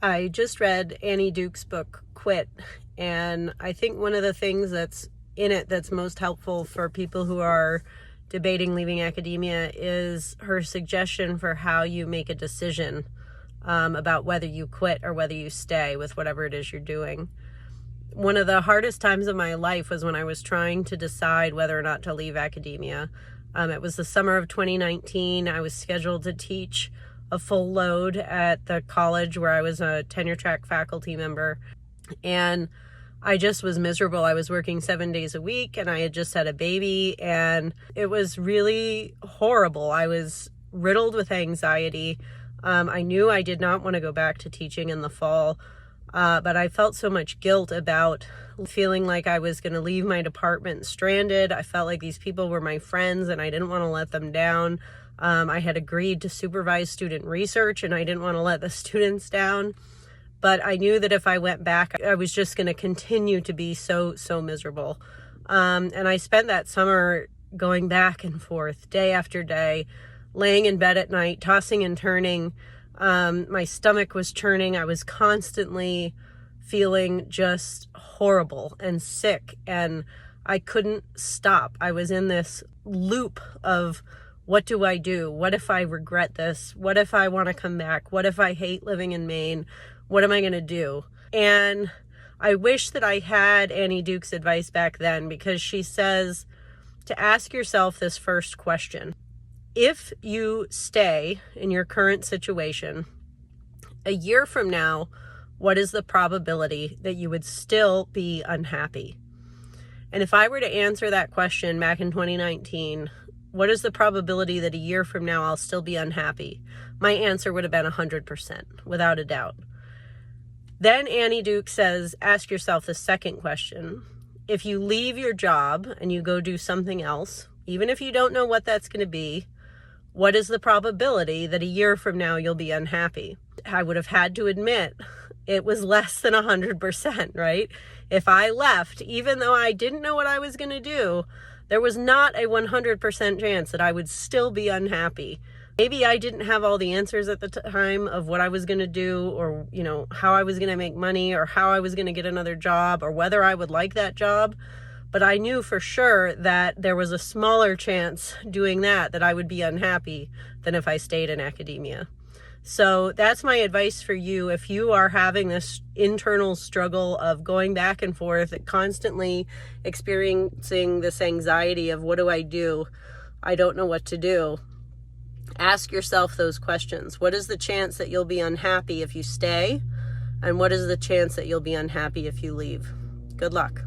I just read Annie Duke's book, Quit, and I think one of the things that's in it that's most helpful for people who are debating leaving academia is her suggestion for how you make a decision about whether you quit or whether you stay with whatever it is you're doing. One of the hardest times of my life was when I was trying to decide whether or not to leave academia. It was the summer of 2019. I was scheduled to teach a full load at the college where I was a tenure-track faculty member, and I just was miserable. I was working 7 days a week, and I had just had a baby, and it was really horrible. I was riddled with anxiety. I knew I did not want to go back to teaching in the fall, but I felt so much guilt about feeling like I was going to leave my department stranded. I felt like these people were my friends, and I didn't want to let them down. I had agreed to supervise student research, and I didn't want to let the students down. But I knew that if I went back, I was just going to continue to be so miserable. And I spent that summer going back and forth, day after day, laying in bed at night, tossing and turning. My stomach was churning. I was constantly feeling just horrible and sick, and I couldn't stop. I was in this loop of, what do I do? What if I regret this? What if I want to come back? What if I hate living in Maine? What am I going to do? And I wish that I had Annie Duke's advice back then, because she says to ask yourself this first question. If you stay in your current situation, a year from now, what is the probability that you would still be unhappy? And if I were to answer that question back in 2019, what is the probability that a year from now I'll still be unhappy? My answer would have been 100%, without a doubt. Then Annie Duke says, ask yourself the second question. If you leave your job and you go do something else, even if you don't know what that's going to be, what is the probability that a year from now you'll be unhappy? I would have had to admit it was less than 100%, right? If I left, even though I didn't know what I was going to do, there was not a 100% chance that I would still be unhappy. Maybe I didn't have all the answers at the time of what I was going to do, or, how I was going to make money, or how I was going to get another job, or whether I would like that job. But I knew for sure that there was a smaller chance doing that I would be unhappy than if I stayed in academia. So that's my advice for you. If you are having this internal struggle of going back and forth, constantly experiencing this anxiety of, what do? I don't know what to do. Ask yourself those questions. What is the chance that you'll be unhappy if you stay? And what is the chance that you'll be unhappy if you leave? Good luck.